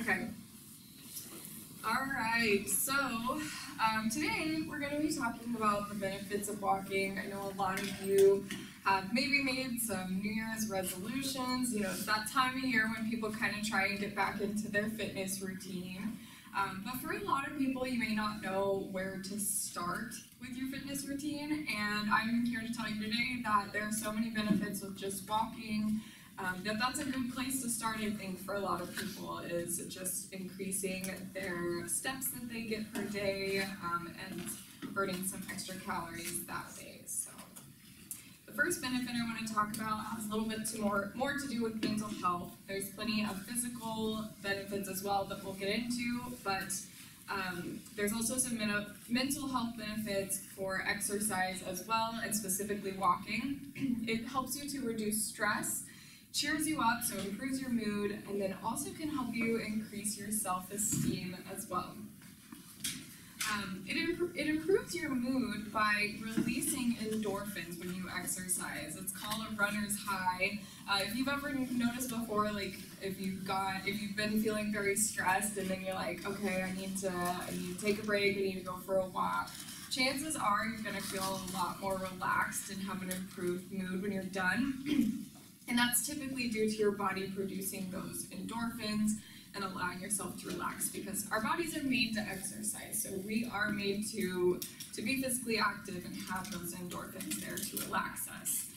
Okay. All right. So today we're going to be talking about the benefits of walking. I know a lot of you have maybe made some New Year's resolutions. You know, it's that time of year when people kind of try and get back into their fitness routine. But for a lot of people, you may not know where to start with your fitness routine. And I'm here to tell you today that there are so many benefits with just walking. That's a good place to start, I think, for a lot of people, is just increasing their steps that they get per day and burning some extra calories that day. So the first benefit I want to talk about has a little bit more to do with mental health. There's plenty of physical benefits as well that we'll get into, but there's also some mental health benefits for exercise as well, and specifically walking. It helps you to reduce stress, cheers you up, so improves your mood, and then also can help you increase your self-esteem as well. It improves your mood by releasing endorphins when you exercise. It's called a runner's high. If you've ever noticed before, like if you've been feeling very stressed and then you're like, okay, I need to take a break, I need to go for a walk. Chances are you're gonna feel a lot more relaxed and have an improved mood when you're done. And that's typically due to your body producing those endorphins and allowing yourself to relax, because our bodies are made to exercise. So we are made to be physically active and have those endorphins there to relax us.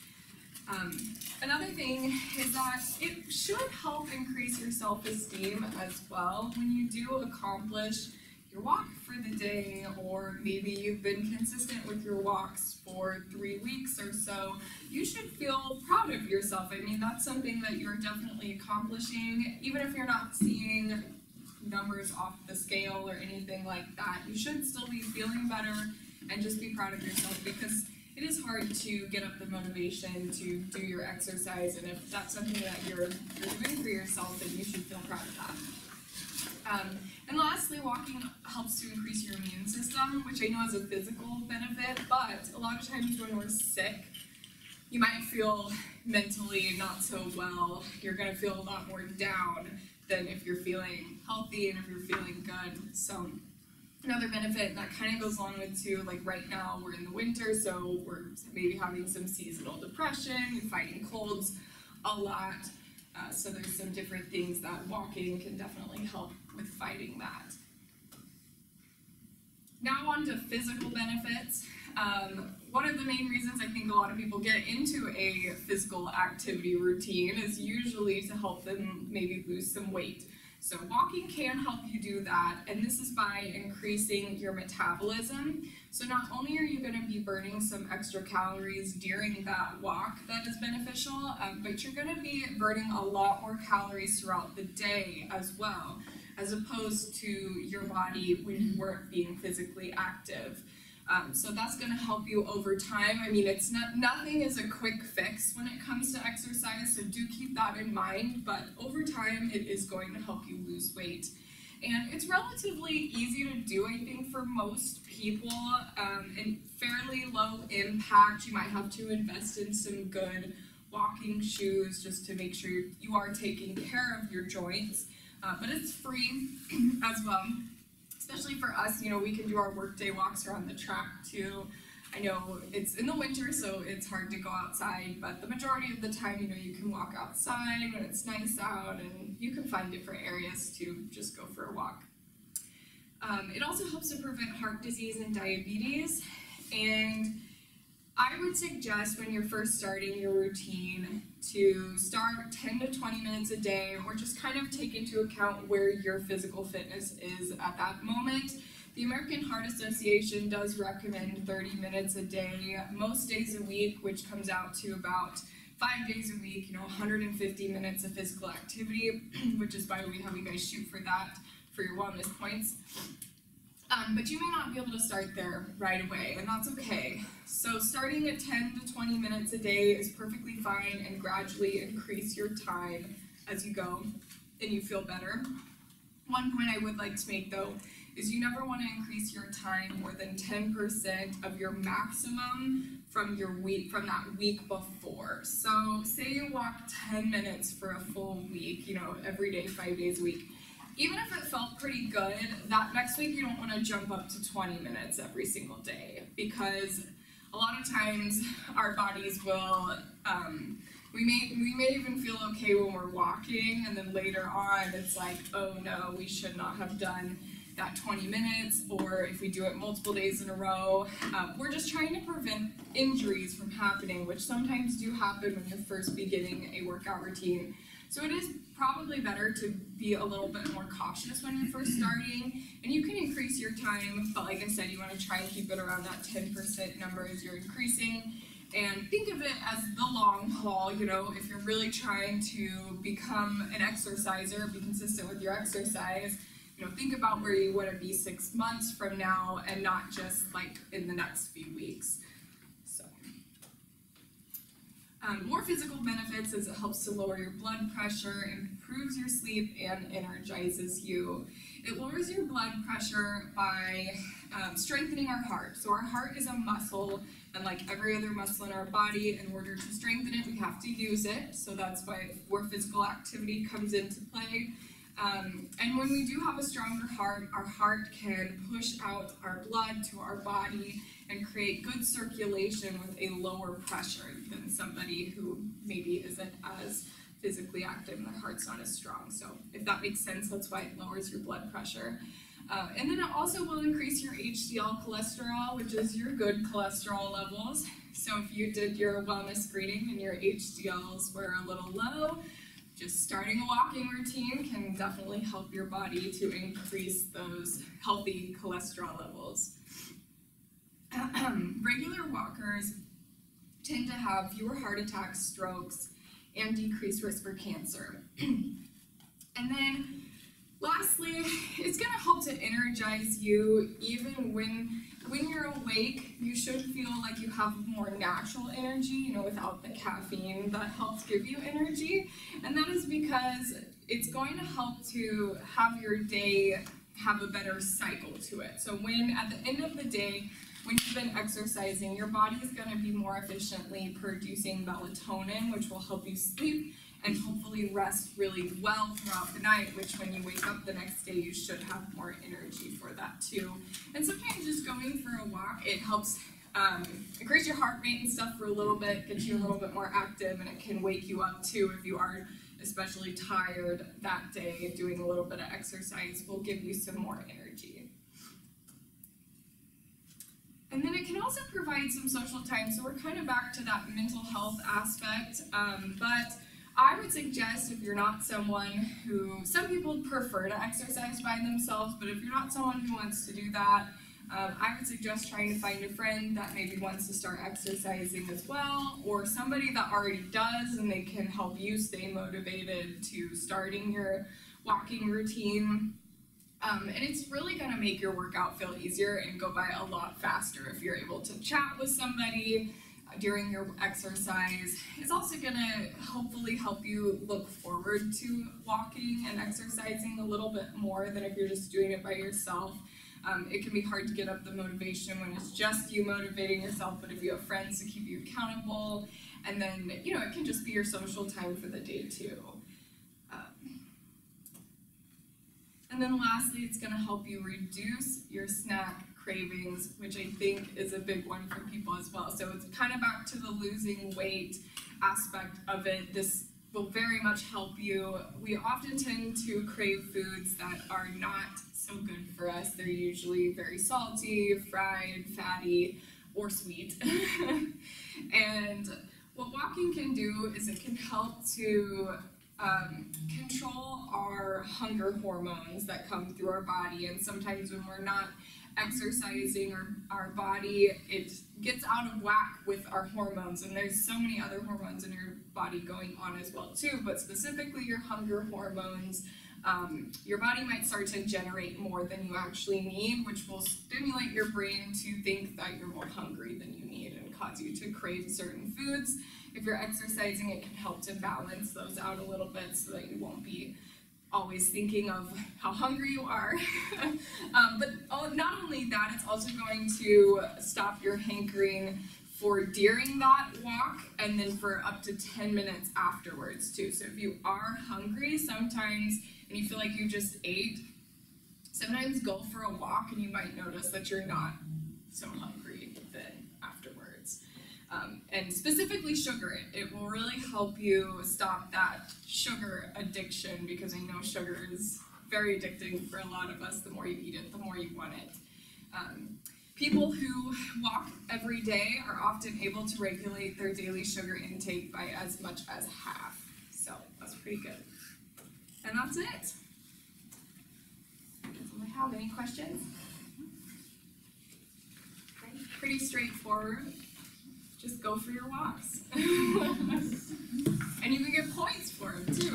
Another thing is that it should help increase your self-esteem as well. When you do accomplish your walk for the day, or maybe you've been consistent with your walks for 3 weeks or so, you should feel proud of yourself. I mean, that's something that you're definitely accomplishing. Even if you're not seeing numbers off the scale or anything like that, you should still be feeling better and just be proud of yourself, because it is hard to get up the motivation to do your exercise, and if that's something that you're doing for yourself, then you should feel proud of that. And lastly, walking helps to increase your immune system, which I know is a physical benefit, but a lot of times when we're sick, you might feel mentally not so well. You're going to feel a lot more down than if you're feeling healthy and if you're feeling good. So another benefit that kind of goes along with too, like right now we're in the winter, so we're maybe having some seasonal depression, fighting colds a lot. So there's some different things that walking can definitely help with fighting that. Now on to physical benefits. One of the main reasons I think a lot of people get into a physical activity routine is usually to help them maybe lose some weight. So walking can help you do that, and this is by increasing your metabolism. So not only are you going to be burning some extra calories during that walk that is beneficial, but you're going to be burning a lot more calories throughout the day as well, as opposed to your body when you weren't being physically active. So that's going to help you over time. I mean, nothing is a quick fix when it comes to exercise, so do keep that in mind, but over time it is going to help you lose weight. And it's relatively easy to do, I think, for most people, and fairly low impact. You might have to invest in some good walking shoes just to make sure you are taking care of your joints, but it's free as well. Especially for us, you know, we can do our workday walks around the track too. I know it's in the winter, so it's hard to go outside, but the majority of the time, you know, you can walk outside when it's nice out, and you can find different areas to just go for a walk. It also helps to prevent heart disease and diabetes, and I would suggest when you're first starting your routine to start 10 to 20 minutes a day, or just kind of take into account where your physical fitness is at that moment. The American Heart Association does recommend 30 minutes a day, most days a week, which comes out to about 5 days a week, you know, 150 minutes of physical activity, which is why we have you guys shoot for that for your wellness points. But you may not be able to start there right away, and that's okay. So starting at 10 to 20 minutes a day is perfectly fine, and gradually increase your time as you go and you feel better. One point I would like to make though is you never want to increase your time more than 10% of your maximum from that week before. So say you walk 10 minutes for a full week, you know, every day, 5 days a week. even if it felt pretty good, that next week you don't want to jump up to 20 minutes every single day, because a lot of times our bodies will, we may even feel okay when we're walking, and then later on it's like, oh no, we should not have done that 20 minutes, or if we do it multiple days in a row. We're just trying to prevent injuries from happening, which sometimes do happen when you're first beginning a workout routine. So it is probably better to be a little bit more cautious when you're first starting, and you can increase your time, but like I said, you want to try and keep it around that 10% number as you're increasing. And think of it as the long haul. You know, if you're really trying to become an exerciser, be consistent with your exercise, you know, think about where you want to be 6 months from now, and not just like in the next few weeks. So, more physical benefits is it helps to lower your blood pressure, improves your sleep, and energizes you. It lowers your blood pressure by strengthening our heart. So our heart is a muscle, and like every other muscle in our body, in order to strengthen it, we have to use it. So that's why where physical activity comes into play. And when we do have a stronger heart, our heart can push out our blood to our body and create good circulation with a lower pressure than somebody who maybe isn't as physically active and their heart's not as strong. So if that makes sense, that's why it lowers your blood pressure. And then it also will increase your HDL cholesterol, which is your good cholesterol levels. So if you did your wellness screening and your HDLs were a little low, just starting a walking routine can definitely help your body to increase those healthy cholesterol levels. Regular walkers tend to have fewer heart attacks, strokes, and decreased risk for cancer. And then lastly, it's going to help to energize you. Even when you're awake, you should feel like you have more natural energy, you know, without the caffeine that helps give you energy. And that is because it's going to help to have your day have a better cycle to it. So when at the end of the day, when you've been exercising, your body is going to be more efficiently producing melatonin, which will help you sleep and hopefully rest really well throughout the night, which when you wake up the next day, you should have more energy for that too. And sometimes just going for a walk, it helps increase your heart rate and stuff for a little bit, get you a little bit more active, and it can wake you up too if you are especially tired that day. Doing a little bit of exercise will give you some more energy. And then it can also provide some social time, so we're kind of back to that mental health aspect, but I would suggest if you're not someone who, some people prefer to exercise by themselves, but if you're not someone who wants to do that, I would suggest trying to find a friend that maybe wants to start exercising as well, or somebody that already does and they can help you stay motivated to starting your walking routine. And it's really going to make your workout feel easier and go by a lot faster if you're able to chat with somebody during your exercise. It's also going to hopefully help you look forward to walking and exercising a little bit more than if you're just doing it by yourself. It can be hard to get up the motivation when it's just you motivating yourself, but if you have friends to keep you accountable, and then, you know, it can just be your social time for the day too. And then lastly, it's going to help you reduce your snack cravings, which I think is a big one for people as well. So it's kind of back to the losing weight aspect of it. This will very much help you. We often tend to crave foods that are not so good for us. They're usually very salty, fried, fatty, or sweet. And what walking can do is it can help to control our hunger hormones that come through our body, and sometimes when we're not exercising our body, it gets out of whack with our hormones, and there's so many other hormones in your body going on as well too, but specifically your hunger hormones, your body might start to generate more than you actually need, which will stimulate your brain to think that you're more hungry than you need and cause you to crave certain foods. If you're exercising, it can help to balance those out a little bit so that you won't be always thinking of how hungry you are. But not only that, it's also going to stop your hankering for during that walk and then for up to 10 minutes afterwards too. So if you are hungry, sometimes and you feel like you just ate, sometimes go for a walk and you might notice that you're not so hungry then afterwards. And specifically sugar, it will really help you stop that sugar addiction, because I know sugar is very addicting for a lot of us. The more you eat it, the more you want it. People who walk every day are often able to regulate their daily sugar intake by as much as half. So that's pretty good. And that's it. That's all I have. Any questions? Okay. Pretty straightforward. Just go for your walks. And you can get points for them too.